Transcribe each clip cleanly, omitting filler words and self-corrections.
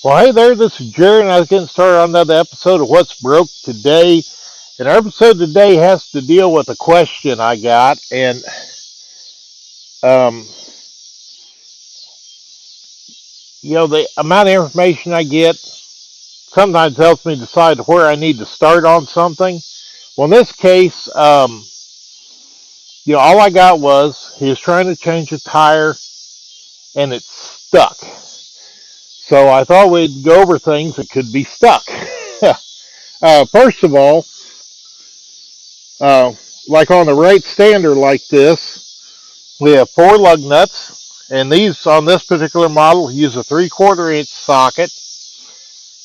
Well, hey there, this is Jerry, and I was getting started on another episode of What's Broke Today. And our episode today has to deal with a question I got, and um, the amount of information I get sometimes helps me decide where I need to start on something. Well, in this case, all I got was he was trying to change a tire, and it's stuck. So I thought we'd go over things that could be stuck. First of all, uh, like on the right stander like this, we have 4 lug nuts, and these on this particular model use a 3/4 inch socket.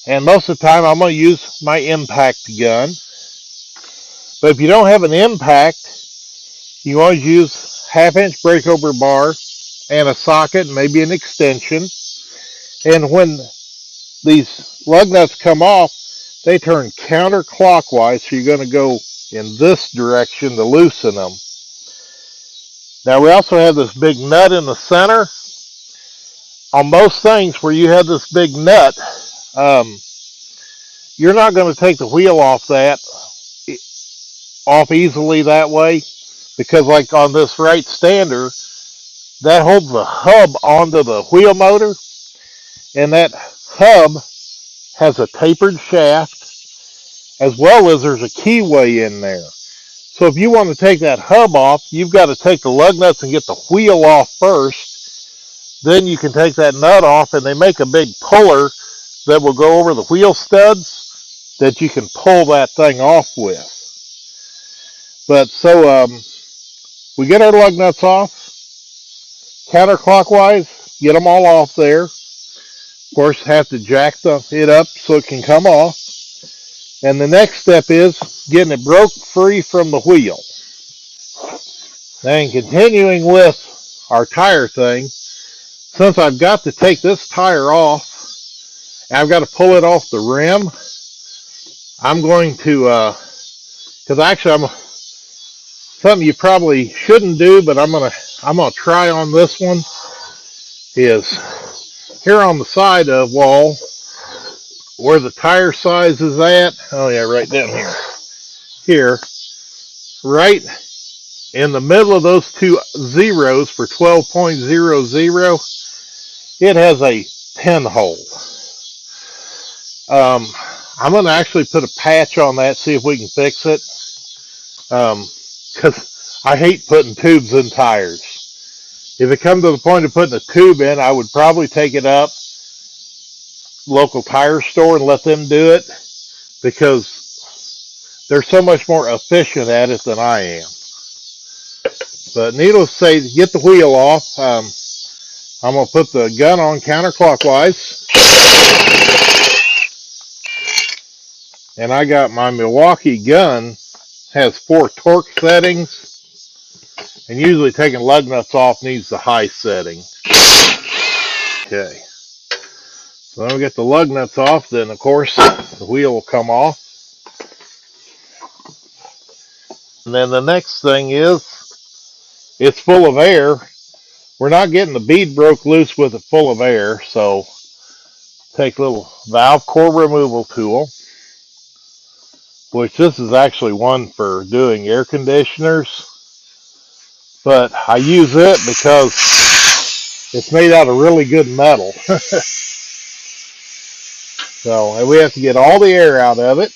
And most of the time, I'm going to use my impact gun. But if you don't have an impact, you always use 1/2 inch breakover bar and a socket, and maybe an extension. And when these lug nuts come off, they turn counterclockwise, so you're going to go in this direction to loosen them. Now we also have this big nut in the center. On most things where you have this big nut, you're not going to take the wheel off easily that way, because like on this right stander, that holds the hub onto the wheel motor, and that hub has a tapered shaft, as well as there's a keyway in there. So if you want to take that hub off, you've got to take the lug nuts and get the wheel off first. Then you can take that nut off, and they make a big puller that will go over the wheel studs that you can pull that thing off with. But so we get our lug nuts off, counterclockwise, get them all off there. Of course, have to jack it up so it can come off. And the next step is getting it broke free from the wheel. Then continuing with our tire thing, since I've got to take this tire off, and I've got to pull it off the rim, I'm going to, because actually something you probably shouldn't do, but I'm gonna try on this one, is here on the side of wall where the tire size is at. Oh yeah, right down here, right in the middle of those two zeros for 12.00, it has a pinhole. I'm going to actually put a patch on that, see if we can fix it, because I hate putting tubes in tires. If it comes to the point of putting a tube in, I would probably take it up local tire store and let them do it, because they're so much more efficient at it than I am. But needless to say, to get the wheel off, I'm going to put the gun on counterclockwise. And I got my Milwaukee gun, has 4 torque settings. And usually taking lug nuts off needs the high setting. Okay. So then we get the lug nuts off, then of course the wheel will come off. And then the next thing is, it's full of air. We're not getting the bead broke loose with it full of air, so take a little valve core removal tool, which this is actually one for doing air conditioners, but I use it because it's made out of really good metal. So and we have to get all the air out of it,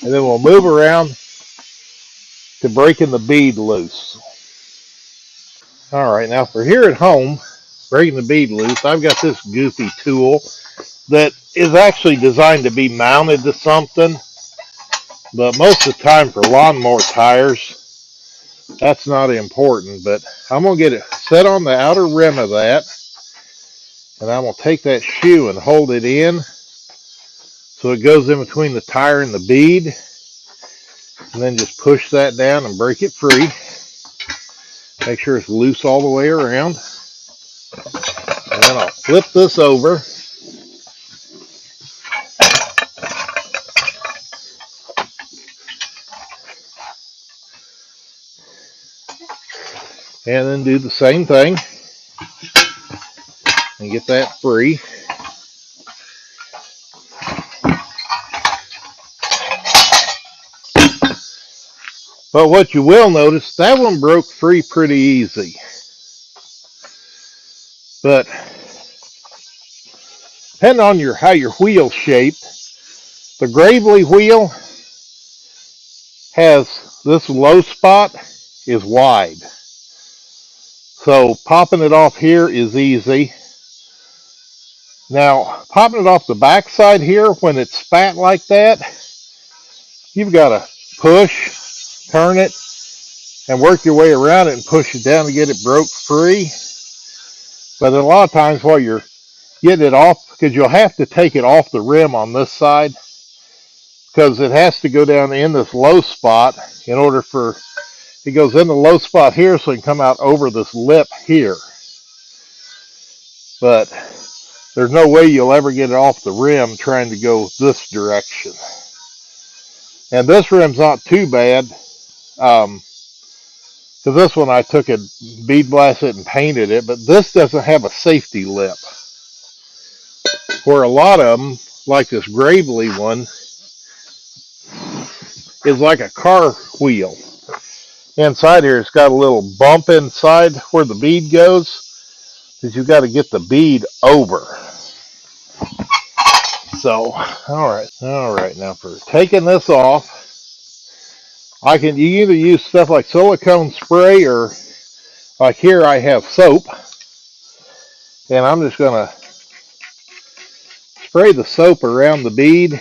and then we'll move around to breaking the bead loose. All right, now for here at home, breaking the bead loose, I've got this goofy tool that is actually designed to be mounted to something, but most of the time for lawnmower tires, that's not important. But I'm going to get it set on the outer rim of that, and I'm going to take that shoe and hold it in so it goes in between the tire and the bead, and then just push that down and break it free. Make sure it's loose all the way around. And then I'll flip this over. And then do the same thing and get that free. But what you will notice, that one broke free pretty easy. But depending on how your wheel's shaped, the Gravely wheel has this low spot is wide. So popping it off here is easy. Now, popping it off the backside here, when it's spat like that, you've got to push, turn it, and work your way around it and push it down to get it broke free. But a lot of times while you're getting it off, because you'll have to take it off the rim on this side, because it has to go down in this low spot in order for, it goes in the low spot here so it can come out over this lip here. But there's no way you'll ever get it off the rim trying to go this direction. And this rim's not too bad, because this one I took it, bead blasted and painted it, but this doesn't have a safety lip. Where a lot of them, like this Gravely one, is like a car wheel. Inside here, it's got a little bump inside where the bead goes, that you've got to get the bead over. So, all right. Now for taking this off, you can either use stuff like silicone spray, or like here I have soap, and I'm just gonna spray the soap around the bead,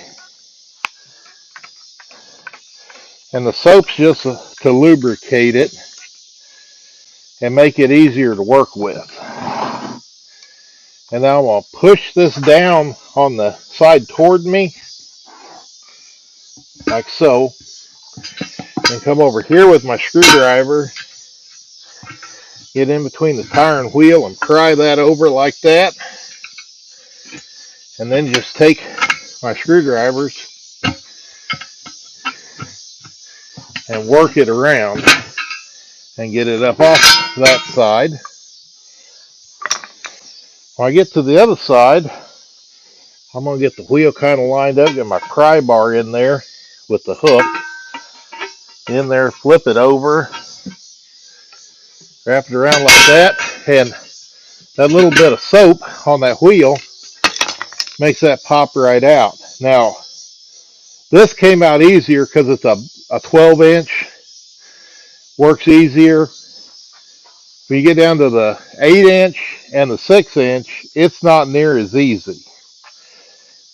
and the soap's just to lubricate it and make it easier to work with. And now I'm going to push this down on the side toward me, like so, and come over here with my screwdriver, get in between the tire and wheel and pry that over like that, and then just take my screwdrivers and work it around and get it up off that side. When I get to the other side, I'm going to get the wheel kind of lined up, get my pry bar in there with the hook in there, flip it over, wrap it around like that, and that little bit of soap on that wheel makes that pop right out. Now, this came out easier because it's a 12-inch, works easier. When you get down to the 8-inch and the 6-inch, it's not near as easy.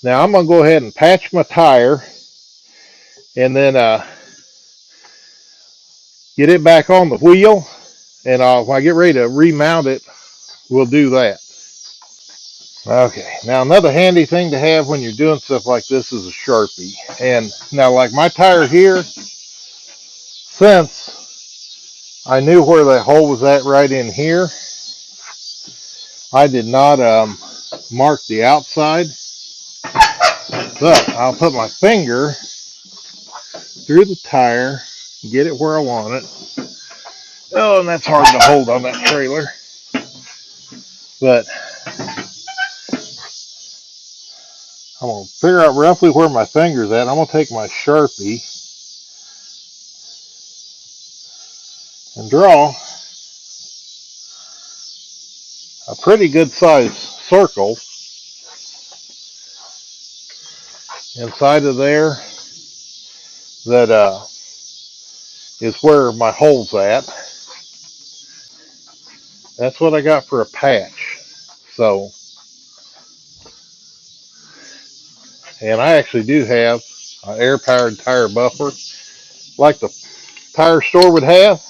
Now I'm going to go ahead and patch my tire, and then get it back on the wheel, and when I get ready to remount it, we'll do that. Okay, now another handy thing to have when you're doing stuff like this is a Sharpie. And now, like my tire here, since I knew where that hole was at right in here, I did not mark the outside, but I'll put my finger through the tire, get it where I want it. Oh, and that's hard to hold on that trailer. But I'm going to figure out roughly where my finger's at. I'm going to take my Sharpie and draw a pretty good sized circle inside of there that is where my hole's at. That's what I got for a patch. So, and I actually do have an air-powered tire buffer like the tire store would have.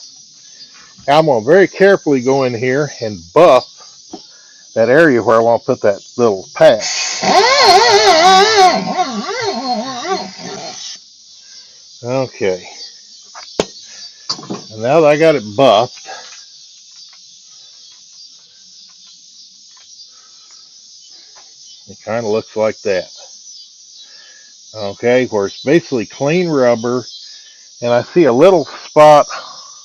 I'm going to very carefully go in here and buff that area where I want to put that little patch. Okay. And now that I got it buffed, it kind of looks like that. Okay, where it's basically clean rubber, and I see a little spot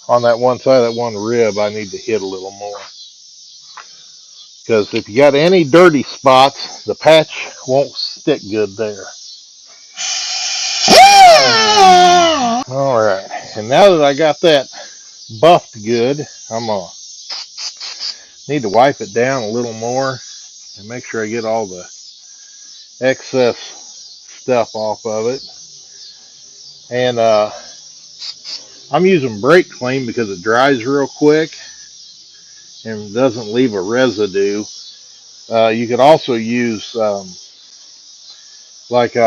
on that one side, that one rib, I need to hit a little more. Because if you got any dirty spots, the patch won't stick good there. Alright, And now that I got that buffed good, I'm gonna need to wipe it down a little more and make sure I get all the excess stuff off of it. And I'm using brake clean because it dries real quick and doesn't leave a residue. You could also use like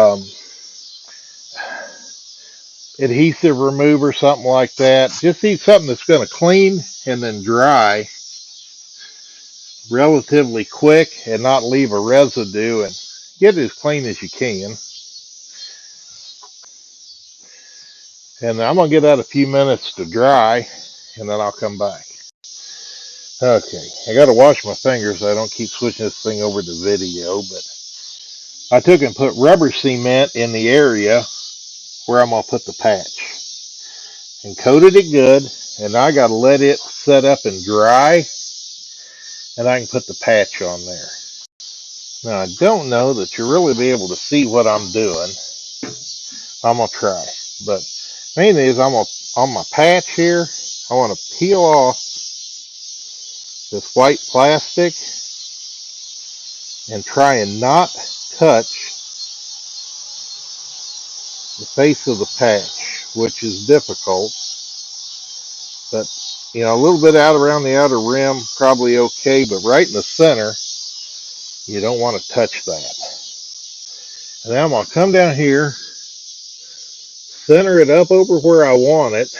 adhesive remover, something like that. Just need something that's going to clean and then dry relatively quick and not leave a residue, and get it as clean as you can. And I'm going to give that a few minutes to dry, and then I'll come back. Okay, I got to wash my fingers so I don't keep switching this thing over to video, but I took and put rubber cement in the area where I'm going to put the patch and coated it good, and I got to let it set up and dry, and I can put the patch on there. Now, I don't know that you'll really be able to see what I'm doing. I'm going to try. But main thing is on my patch here, I want to peel off this white plastic and try and not touch the face of the patch, which is difficult. But, you know, a little bit out around the outer rim, probably okay. But right in the center, you don't want to touch that. And now I'm going to come down here, center it up over where I want it,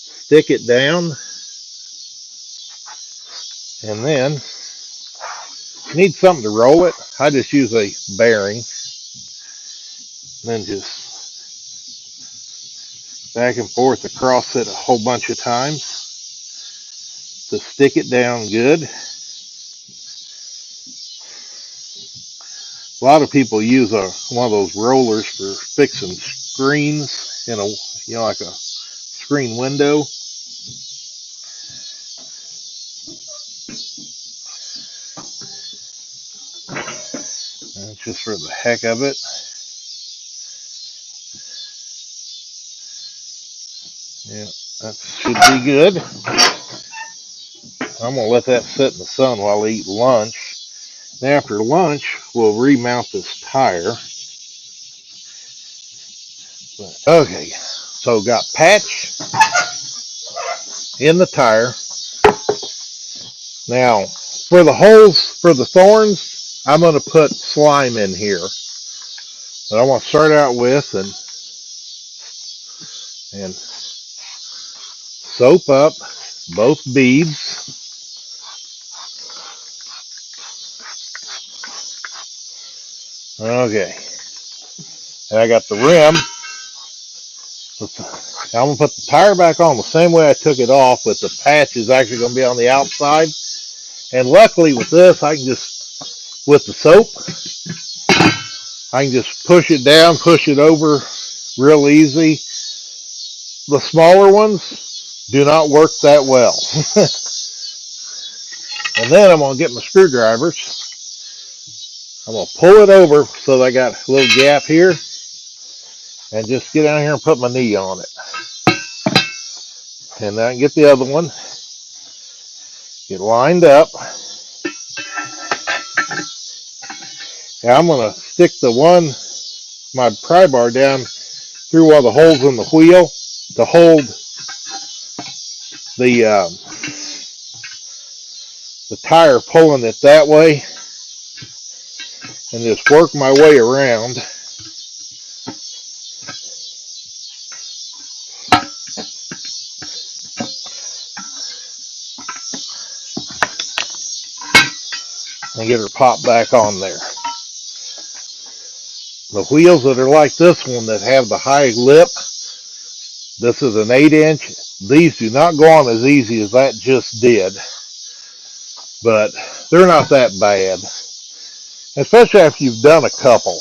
stick it down, and then need something to roll it. I just use a bearing, and then just back and forth across it a whole bunch of times to stick it down good. A lot of people use one of those rollers for fixing screens in a, you know, like a screen window. And it's just for the heck of it. Yeah, that should be good. I'm gonna let that sit in the sun while I eat lunch. And after lunch, we'll remount this tire. Okay, so got patch in the tire. Now, for the holes, for the thorns, I'm going to put slime in here. But I want to start out with and soap up both beads. Okay, and I got the rim. I'm going to put the tire back on the same way I took it off, but the patch is actually going to be on the outside. And luckily with this, I can just, with the soap, I can just push it down, push it over real easy. The smaller ones do not work that well. And then I'm going to get my screwdrivers. I'm going to pull it over so that I got a little gap here and just get down here and put my knee on it. And then I can get the other one, get lined up. And I'm going to stick my pry bar down through one of the holes in the wheel to hold the tire, pulling it that way, and just work my way around. And get her popped back on there. The wheels that are like this one that have the high lip, this is an 8-inch. These do not go on as easy as that just did, but they're not that bad, especially after you've done a couple.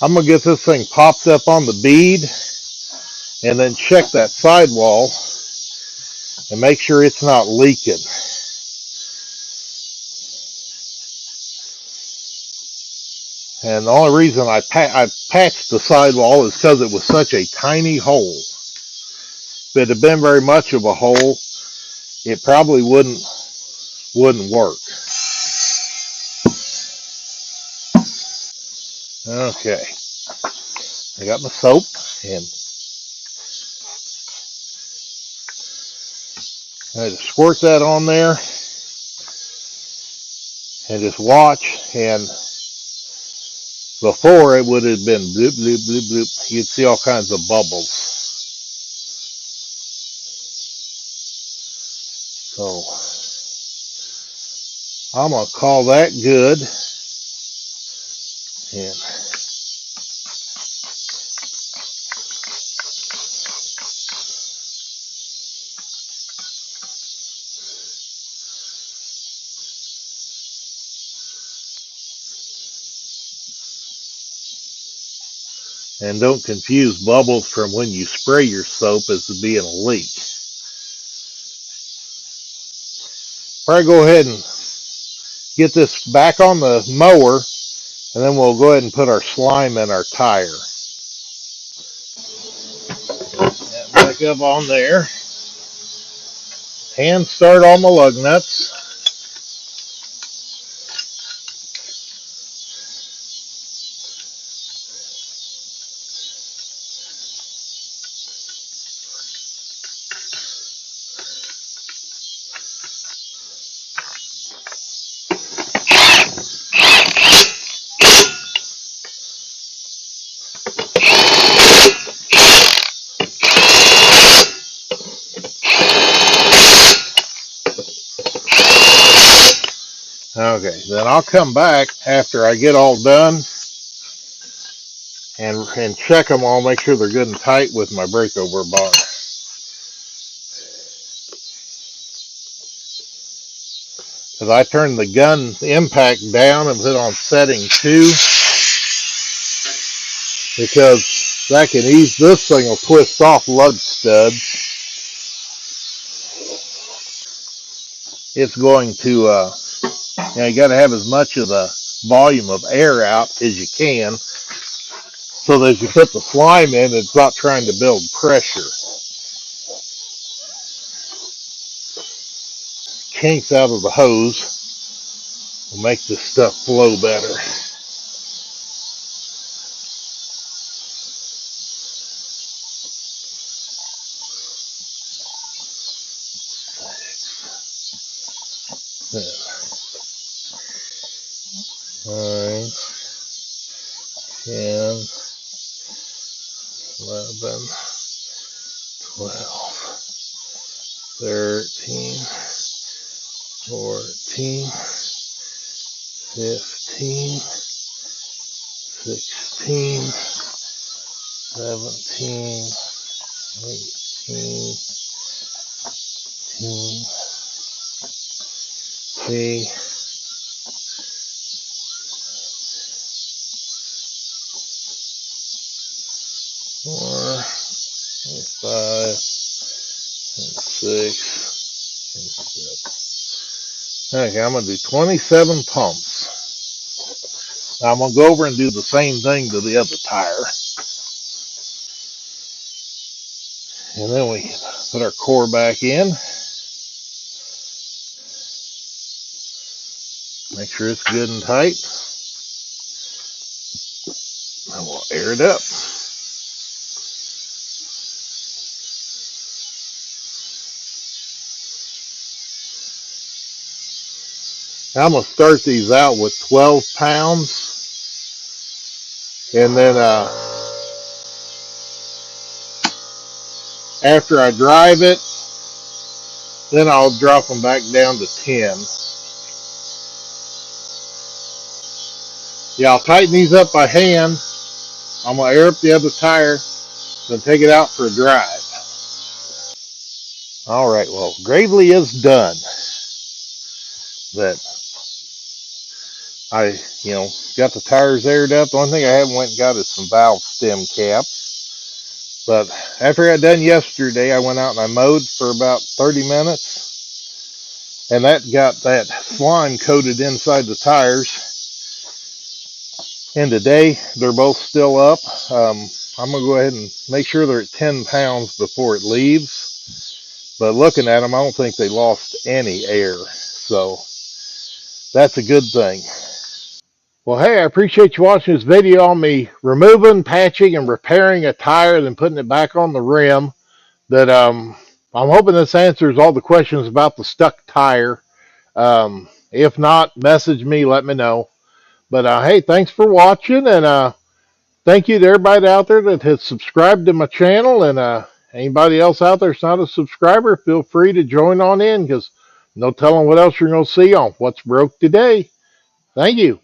I'm going to get this thing popped up on the bead and then check that sidewall and make sure it's not leaking. And the only reason I patched the sidewall is because it was such a tiny hole. If it had been very much of a hole, it probably wouldn't work. Okay, I got my soap, and I just squirt that on there and just watch. And before, it would have been bloop, bloop, bloop, bloop. You'd see all kinds of bubbles. So I'm going to call that good. And don't confuse bubbles from when you spray your soap as to being a leak. Probably go ahead and get this back on the mower, and then we'll go ahead and put our slime in our tire. That back up on there. Hand start on the lug nuts. Okay, then I'll come back after I get all done and check them all, make sure they're good and tight with my breakover bar. Because I turned the gun impact down and put on setting 2, because that can ease, this thing will twist off lug studs. It's going to, you got to have as much of the volume of air out as you can, so that as you put the slime in, it's not trying to build pressure. Kinks out of the hose will make this stuff flow better. Nine, 10, 11, 12, 13, 14, 15, 16, 17, 18, 19, see, 4, 5, 6, and 7. Okay, I'm going to do 27 pumps. Now I'm going to go over and do the same thing to the other tire. And then we can put our core back in. Make sure it's good and tight. And we'll air it up. Now I'm going to start these out with 12 pounds. And then after I drive it, then I'll drop them back down to 10. Yeah, I'll tighten these up by hand. I'm going to air up the other tire, then take it out for a drive. All right, well, Gravely is done. That I, got the tires aired up. The only thing I haven't went and got is some valve stem caps. But after I got done yesterday, I went out and I mowed for about 30 minutes. And that got that slime coated inside the tires. And today they're both still up. I'm going to go ahead and make sure they're at 10 pounds before it leaves. But looking at them, I don't think they lost any air. So that's a good thing. Well, hey, I appreciate you watching this video on me removing, patching, and repairing a tire and then putting it back on the rim. That I'm hoping this answers all the questions about the stuck tire. If not, message me, let me know. But hey, thanks for watching, and thank you to everybody out there that has subscribed to my channel. And anybody else out there that's not a subscriber, feel free to join on in, because no telling what else you're going to see on What's Broke Today. Thank you.